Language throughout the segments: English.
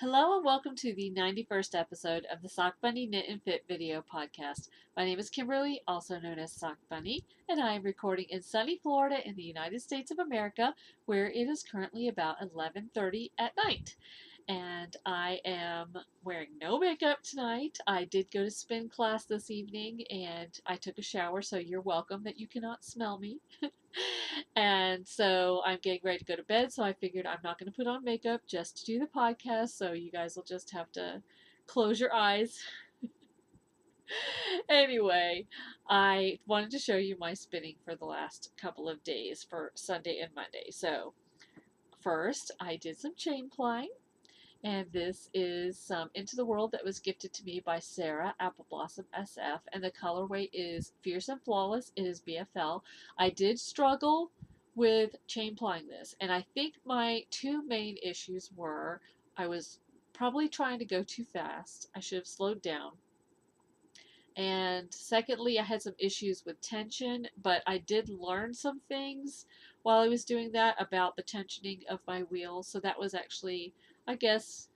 Hello and welcome to the 91st episode of the Sock Bunny Knit and Fit video podcast. My name is Kimberly, also known as Sock Bunny, and I am recording in sunny Florida in the United States of America, where it is currently about 11:30 at night. And I am wearing no makeup tonight. I did go to spin class this evening and I took a shower, so you're welcome that you cannot smell me. And so I'm getting ready to go to bed, so I figured I'm not going to put on makeup just to do the podcast, so you guys will just have to close your eyes. Anyway, I wanted to show you my spinning for the last couple of days for Sunday and Monday. So, first, I did some chain plying. And this is some Into the World that was gifted to me by Sarah, Apple Blossom SF. And the colorway is Fierce and Flawless. It is BFL. I did struggle with chain plying this. And I think my two main issues were I was probably trying to go too fast. I should have slowed down. And secondly, I had some issues with tension, but I did learn some things while I was doing that about the tensioning of my wheel. So that was actually, I guess,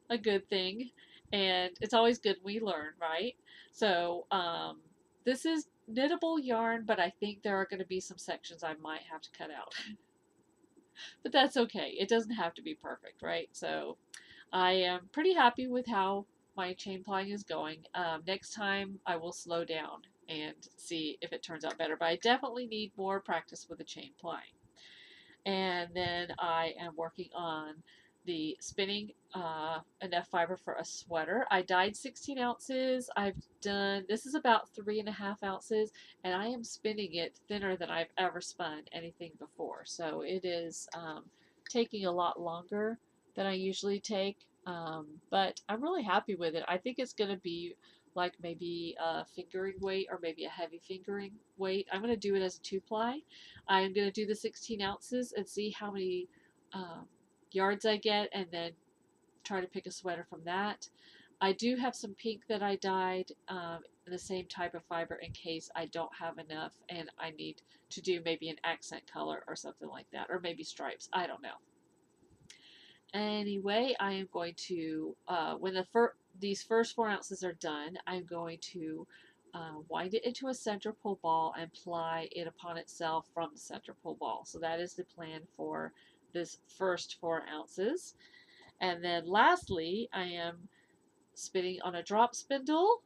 a good thing. And it's always good when we learn, right? So this is knittable yarn, but I think there are going to be some sections I might have to cut out. But that's okay. It doesn't have to be perfect, right? So I am pretty happy with how my chain plying is going. Next time I will slow down and see if it turns out better, but I definitely need more practice with the chain plying. And then I am working on the spinning enough fiber for a sweater. I dyed 16 ounces. This is about 3.5 ounces, and I am spinning it thinner than I've ever spun anything before. So it is taking a lot longer than I usually take, but I'm really happy with it. I think it's going to be like maybe a fingering weight or maybe a heavy fingering weight. I'm going to do it as a 2-ply. I'm going to do the 16 ounces and see how many yards I get and then try to pick a sweater from that. I do have some pink that I dyed in the same type of fiber in case I don't have enough and I need to do maybe an accent color or something like that, or maybe stripes. I don't know. Anyway, I am going to, when these first 4 ounces are done, I'm going to wind it into a center pull ball and ply it upon itself from the center pull ball. So that is the plan for this first 4 ounces. And then lastly, I am spinning on a drop spindle,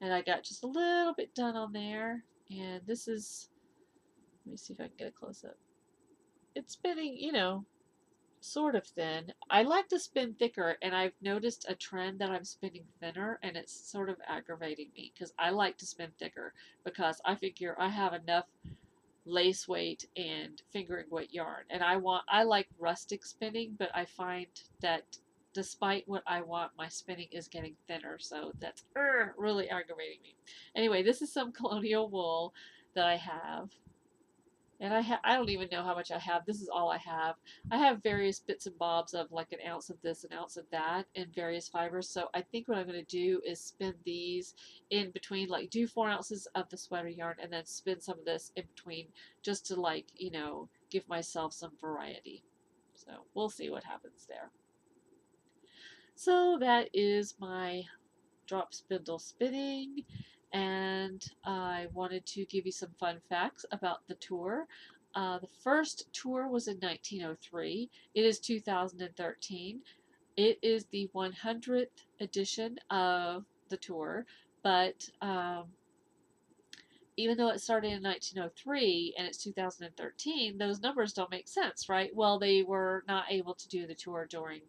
and I got just a little bit done on there. And this is, let me see if I can get a close up. It's spinning, sort of thin. I like to spin thicker, and I've noticed a trend that I'm spinning thinner, and it's sort of aggravating me because I like to spin thicker because I figure I have enough lace weight and fingering weight yarn, and I like rustic spinning, but I find that despite what I want, my spinning is getting thinner, so that's really aggravating me. Anyway, this is some colonial wool that I have. And I don't even know how much I have. This is all I have. I have various bits and bobs of like an ounce of this, an ounce of that, and various fibers. So I think what I'm going to do is spin these in between, like do 4 ounces of the sweater yarn and then spin some of this in between just to like, give myself some variety. So we'll see what happens there. So that is my drop spindle spinning, and I wanted to give you some fun facts about the tour. The first tour was in 1903. It is 2013. It is the 100th edition of the tour, but even though it started in 1903 and it's 2013, those numbers don't make sense, right? Well, they were not able to do the tour during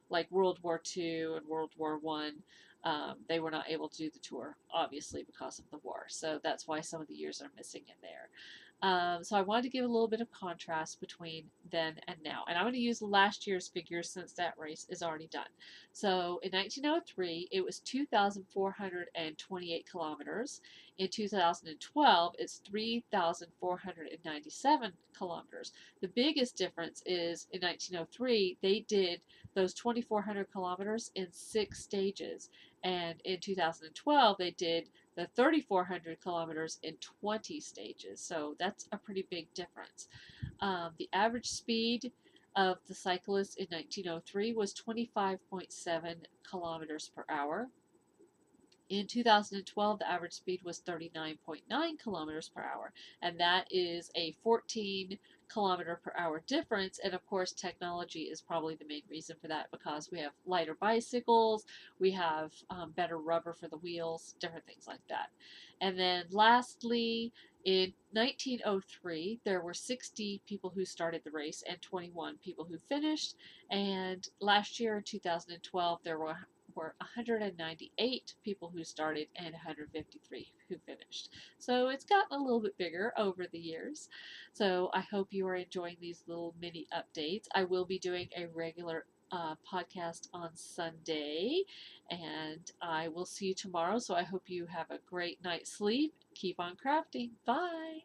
like World War II and World War One. They were not able to do the tour, obviously, because of the war. So that's why some of the years are missing in there. So I wanted to give a little bit of contrast between then and now. And I'm going to use last year's figures since that race is already done. So in 1903, it was 2,428 kilometers. In 2012, it's 3,497 kilometers. The biggest difference is in 1903, they did those 2,400 kilometers in 6 stages. And in 2012, they did the 3,400 kilometers in 20 stages. So that's a pretty big difference. The average speed of the cyclists in 1903 was 25.7 kilometers per hour. In 2012, the average speed was 39.9 kilometers per hour, and that is a 14 kilometer per hour difference. And of course, technology is probably the main reason for that, because we have lighter bicycles, we have better rubber for the wheels, different things like that. And then lastly, in 1903, there were 60 people who started the race and 21 people who finished. And last year, in 2012, there were 198 people who started and 153 who finished. So it's gotten a little bit bigger over the years. So I hope you are enjoying these little mini updates. I will be doing a regular podcast on Sunday, and I will see you tomorrow. So I hope you have a great night's sleep. Keep on crafting. Bye.